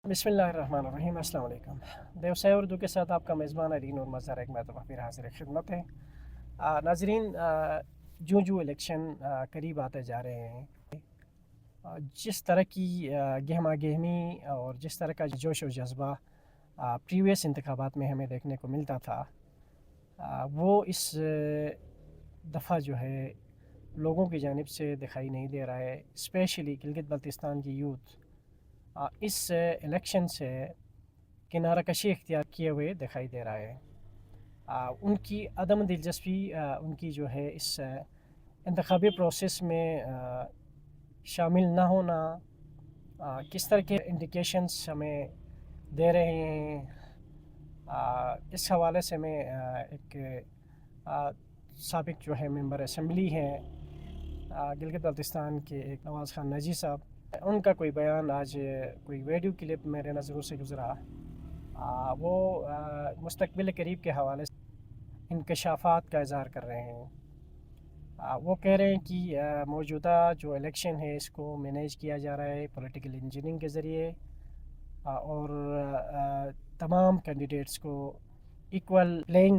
बिस्मिल्लाहिर्रहमानिर्रहीम। अस्सलाम वालेकुम। व्यवसाय उर्दू के साथ आपका मेज़बान अलीन और मज़हर एक मरतबा फिर हाज़िर खिदमत है। नाज़रीन, जो जो इलेक्शन करीब आते जा रहे हैं, जिस तरह की गहमा गहमी और जिस तरह का जोश व जज्बा प्रीवियस इंतखाबात में हमें देखने को मिलता था, वो इस दफ़ा जो है लोगों की जानिब से दिखाई नहीं दे रहा है। स्पेशली गिलगित बल्तिस्तान की यूथ इस इलेक्शन से किनारा कशी इख्तियार किए हुए दिखाई दे रहा है। उनकी अदम दिलचस्पी उनकी जो है इस इंतखाबी प्रोसेस में शामिल ना होना किस तरह के इंडिकेशंस हमें दे रहे हैं, इस हवाले से मैं एक साबिक जो है मेंबर असम्बली हैं गिलगित बल्तिस्तान के एक नवाज़ खान नजी साहब, उनका कोई बयान आज कोई वीडियो क्लिप मेरे नज़रों से गुज़रा। वो मुस्तकबिल करीब के हवाले से इंकशाफात का इज़हार कर रहे हैं। वो कह रहे हैं कि मौजूदा जो इलेक्शन है इसको मैनेज किया जा रहा है पॉलिटिकल इंजीनियरिंग के ज़रिए, और तमाम कैंडिडेट्स को इक्वल प्लेइंग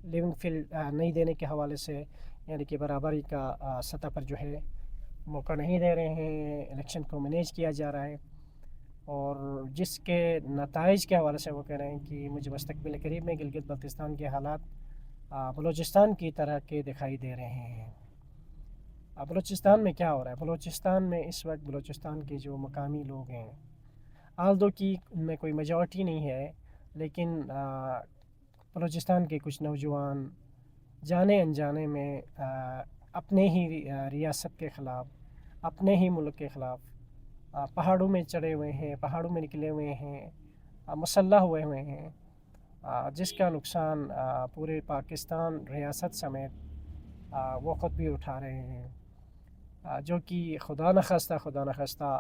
लेवल फील्ड नहीं देने के हवाले से, यानी कि बराबरी का सतह पर जो है मौका नहीं दे रहे हैं। इलेक्शन को मैनेज किया जा रहा है और जिसके नताइज के हवाले से वो कह रहे हैं कि मुझे मुस्तकबिल करीब में गिलगित बल्तिस्तान के हालात बलूचिस्तान की तरह के दिखाई दे रहे हैं। बलूचिस्तान में क्या हो रहा है? बलूचिस्तान में इस वक्त बलूचिस्तान के जो मकामी लोग हैं, आल्दो की उनमें कोई मेजॉरिटी नहीं है, लेकिन बलूचिस्तान के कुछ नौजवान जाने अनजाने में अपने ही रियासत के ख़िलाफ़, अपने ही मुल्क के ख़िलाफ़ पहाड़ों में चढ़े हुए हैं, पहाड़ों में निकले हुए हैं, मुसल्लह हुए हुए हैं, जिसका नुकसान पूरे पाकिस्तान रियासत समेत वो ख़ुद भी उठा रहे हैं, जो कि खुदा न खास्ता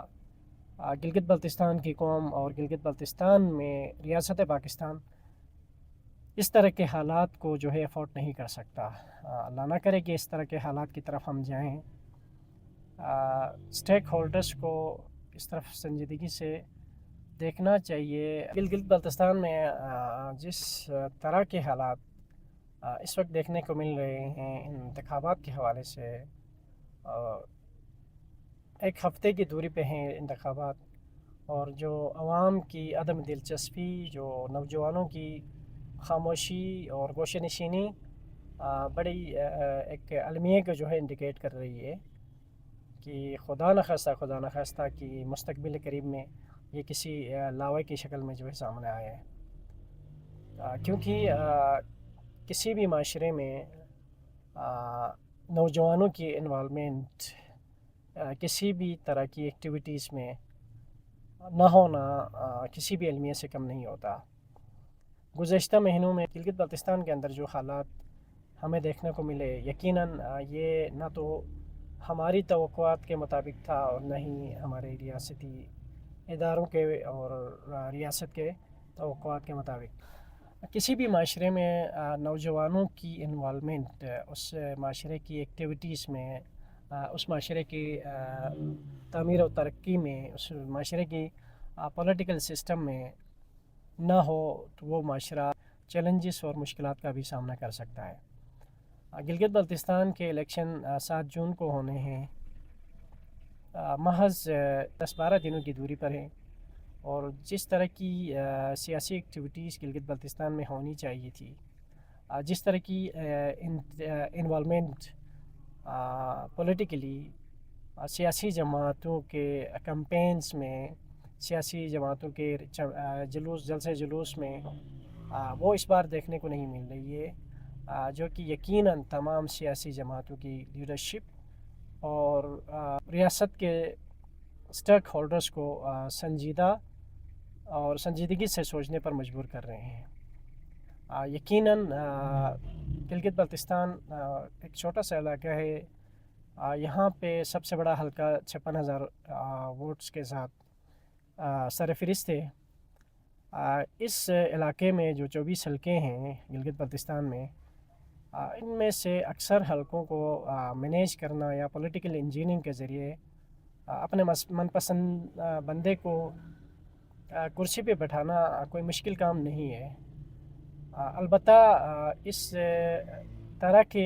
गिलगित बल्तिस्तान की कौम और गिलगित बल्तिस्तान में रियासत पाकिस्तान इस तरह के हालात को जो है अफोर्ड नहीं कर सकता। अल्लाह ना करे कि इस तरह के हालात की तरफ हम जाएं। स्टेक होल्डर्स को इस तरफ संजीदगी से देखना चाहिए। गिलगित बल्तिस्तान में जिस तरह के हालात इस वक्त देखने को मिल रहे हैं इंतखाबात के हवाले से, एक हफ़्ते की दूरी पे हैं इंतखाबात, और जो आवाम की अदम दिलचस्पी, जो नौजवानों की खामोशी और गोशे नशीनी बड़ी एक अलमिया को जो है इंडिकेट कर रही है कि खुदा न खास्ता कि मुस्तकबिल करीब में ये किसी लावे की शक्ल में जो है सामने आया है। क्योंकि किसी भी माशरे में नौजवानों की इन्वॉल्वमेंट किसी भी तरह की एक्टिविटीज़ में ना होना किसी भी अलमिया से कम नहीं होता। गुज़श्ता महीनों में गिलगित बल्तिस्तान के अंदर जो हालात हमें देखने को मिले, यकीनन ये ना तो हमारी तवक्कुआत के मुताबिक था और न ही हमारे रियासती इदारों के और रियासत के तवक्कुआत के मुताबिक। किसी भी माशरे में नौजवानों की इन्वॉल्वमेंट उस माशरे की एक्टिविटीज़ में, उस माशरे की तामीर और तरक्की में, उस माशरे की पॉलिटिकल सिस्टम में ना हो तो वो माशरा चैलेंजेस और मुश्किलात का भी सामना कर सकता है। गिलगित बल्तिस्तान के इलेक्शन 7 जून को होने हैं। महज 10-12 दिनों की दूरी पर हैं, और जिस तरह की सियासी एक्टिविटीज़ गिलगित बल्तिस्तान में होनी चाहिए थी, जिस तरह की इन्वॉल्वमेंट पॉलिटिकली सियासी जमातों के कैंपेन्स में, सियासी जमातों के जलसे जुलूस में वो इस बार देखने को नहीं मिल रही है, जो कि यकीनन तमाम सियासी जमातों की लीडरशिप और रियासत के स्टेक होल्डर्स को संजीदा और संजीदगी से सोचने पर मजबूर कर रहे हैं। यकीनन गिलगित बल्तिस्तान एक छोटा सा इलाका है। यहाँ पे सबसे बड़ा हल्का 56,000 वोट्स के साथ सरफहरिस्त है। इस इलाके में जो 24 हलके हैं गिलगित बल्तिस्तान में, इनमें से अक्सर हलकों को मैनेज करना या पॉलिटिकल इंजीनियरिंग के ज़रिए अपने मनपसंद बंदे को कुर्सी पे बैठाना कोई मुश्किल काम नहीं है। अलबत्ता इस तरह के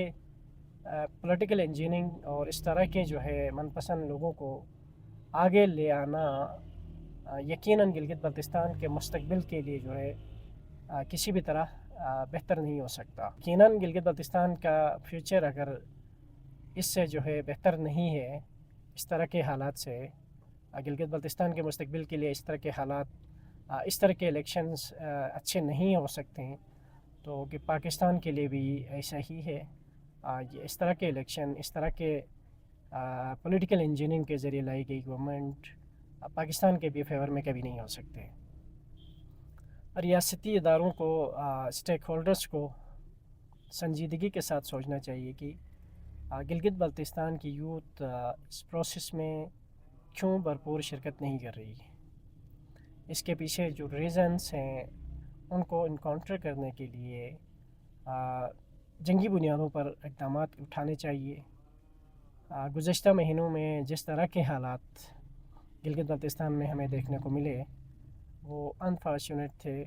पॉलिटिकल इंजीनियरिंग और इस तरह के जो है मनपसंद लोगों को आगे ले आना यकीनन गिलगित बल्तिस्तान के मुस्तकबिल के लिए जो है किसी भी तरह बेहतर नहीं हो सकता। यकीनन गिलगित बल्तिस्तान का फ्यूचर अगर इससे जो है बेहतर नहीं है, इस तरह के हालात से गिलगित बल्तिस्तान के मुस्तकबिल के लिए इस तरह के हालात, इस तरह के इलेक्शंस अच्छे नहीं हो सकते हैं, तो कि पाकिस्तान के लिए भी ऐसा ही है। ये इस तरह के इलेक्शन, इस तरह के पॉलिटिकल इंजीनियरिंग के ज़रिए लाई गई गवर्नमेंट पाकिस्तान के भी फेवर में कभी नहीं हो सकते। रियासती इदारों को, स्टेक होल्डर्स को संजीदगी के साथ सोचना चाहिए कि गिलगित बल्तिस्तान की यूथ इस प्रोसेस में क्यों भरपूर शिरकत नहीं कर रही। इसके पीछे जो रीज़न्स हैं उनको इनकाउंटर करने के लिए जंगी बुनियादों पर इक़दाम उठाने चाहिए। गुज़श्ता महीनों में जिस तरह के हालात गिलगित बल्तिस्तान में हमें देखने को मिले वो अनफॉर्चुनेट थे,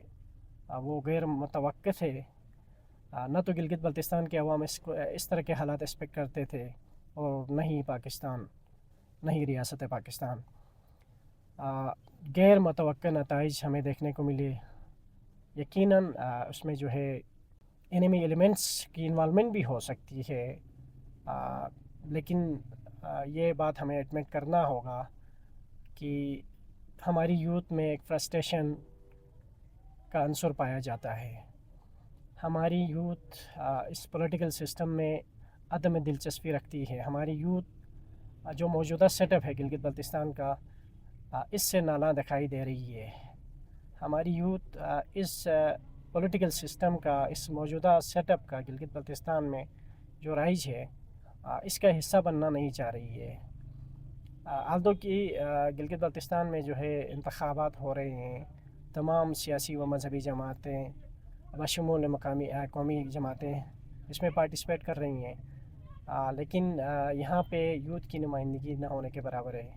वो गैर मुतवक्किल थे। न तो गिलगित बल्तिस्तान के अवाम इस तरह के हालात एक्सपेक्ट करते थे और न ही पाकिस्तान, न ही रियासत पाकिस्तान। गैर मुतवक्किल नताइज हमें देखने को मिले। यकीनन उसमें जो है एनिमी एलिमेंट्स की इन्वॉल्वमेंट भी हो सकती है, लेकिन ये बात हमें एडमिट करना होगा कि हमारी यूथ में एक फ्रस्ट्रेशन का अंसर पाया जाता है। हमारी यूथ इस पॉलिटिकल सिस्टम में अदम दिलचस्पी रखती है। हमारी यूथ जो मौजूदा सेटअप है गिलगित बल्तिस्तान का, इससे नाला दिखाई दे रही है। हमारी यूथ इस पॉलिटिकल सिस्टम का, इस मौजूदा सेटअप का गिलगित बल्तिस्तान में जो राइज है, इसका हिस्सा बनना नहीं चाह रही है। आल्दो कि गिलगित बल्तिस्तान में जो है इंतखाबात हो रहे हैं, तमाम सियासी व मजहबी जमातें बशमूल मकामी कौमी जमातें इसमें पार्टिसिपेट कर रही हैं, लेकिन यहाँ पे यूथ की नुमाइंदगी न होने के बराबर है।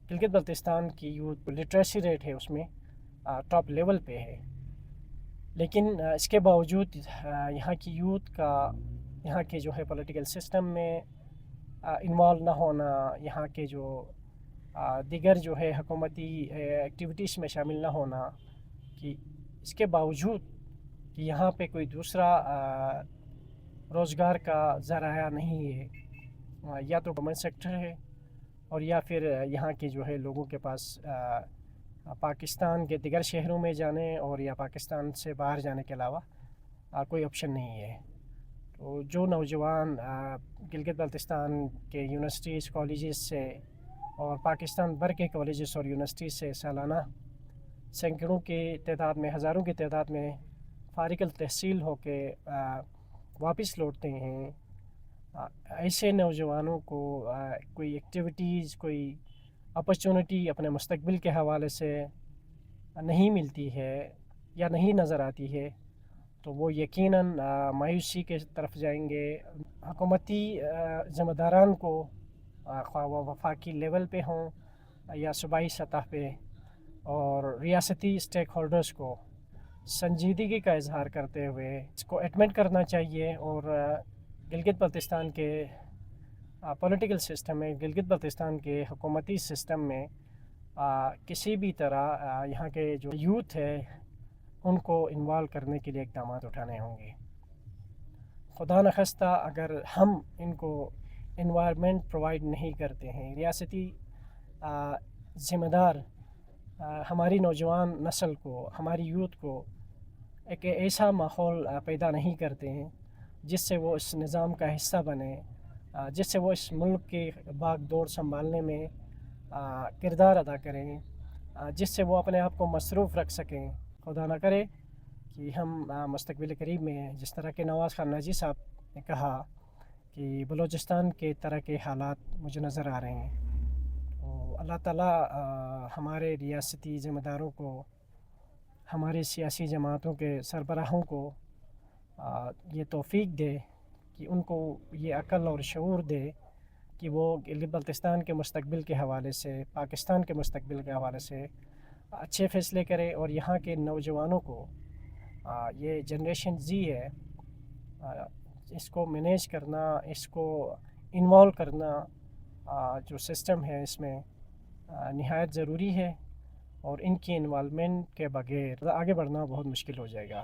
गिलगित बल्तिस्तान की यूथ लिटरेसी रेट है उसमें टॉप लेवल पे है, लेकिन इसके बावजूद यहाँ की यूथ का यहाँ के जो है पॉलिटिकल सिस्टम में इन्वॉल्व ना होना, यहाँ के जो दिगर जो है हुकूमती एक्टिविटीज़ में शामिल ना होना, कि इसके बावजूद कि यहाँ पे कोई दूसरा रोज़गार का ज़राया नहीं है, या तो गवर्नमेंट सेक्टर है और या फिर यहाँ के जो है लोगों के पास पाकिस्तान के दिगर शहरों में जाने और या पाकिस्तान से बाहर जाने के अलावा कोई ऑप्शन नहीं है। तो जो नौजवान गिलगित बल्तिस्तान के यूनिवर्सिटीज़, कॉलेजेस से और पाकिस्तान भर के कॉलेजेस और यूनिवर्सिटीज़ से सालाना सैकड़ों की तादाद में, हज़ारों की तादाद में फ़ारिग़ तहसील होके वापस लौटते हैं, ऐसे नौजवानों को कोई एक्टिविटीज़, कोई अपॉर्चुनिटी अपने मुस्तकबिल के हवाले से नहीं मिलती है या नहीं नज़र आती है, तो वो यकीनन मायूसी के तरफ जाएंगे। हुकूमती ज़िम्मेदारान को, ख्वाह वो वफाकी लेवल पे हों या सूबाई सतह पे, और रियासती स्टेक होल्डर्स को संजीदगी का इजहार करते हुए इसको एडमिट करना चाहिए और गिलगित बल्तिस्तान के पॉलिटिकल सिस्टम में, गिलगित बल्तिस्तान के हुकूमती सिस्टम में किसी भी तरह यहाँ के जो यूथ है उनको इन्वॉल्व करने के लिए इक़दाम उठाने होंगे। खुदा न ख़ास्ता अगर हम इनको इन्वायरमेंट प्रोवाइड नहीं करते हैं, रियासती ज़िम्मेदार हमारी नौजवान नस्ल को, हमारी यूथ को एक ऐसा माहौल पैदा नहीं करते हैं जिससे वो इस निज़ाम का हिस्सा बने, जिससे वो इस मुल्क की भाग दौड़ संभालने में किरदार अदा करें, जिससे वो अपने आप को मसरूफ़ रख सकें। खुदा ना करे कि हम मुस्तक़बिल करीब में, जिस तरह के नवाज़ खान नाजी साहब ने कहा कि बलूचिस्तान के तरह के हालात मुझे नज़र आ रहे हैं, तो अल्लाह ताला हमारे रियासती ज़िम्मेदारों को, हमारे सियासी जमातों के सरबराहों को ये तौफ़ीक दे कि उनको ये अक़ल और शऊर दे کہ وہ بلتستان کے مستقبل کے حوالے سے، پاکستان کے مستقبل کے حوالے سے اچھے فیصلے کرے، اور یہاں کے نوجوانوں کو یہ جنریشن زی ہے، اس کو مینیج کرنا، اس کو انوالو کرنا جو سسٹم ہے اس میں نہایت ضروری ہے، اور ان کی انوالومنٹ کے بغیر آگے بڑھنا بہت مشکل ہو جائے گا۔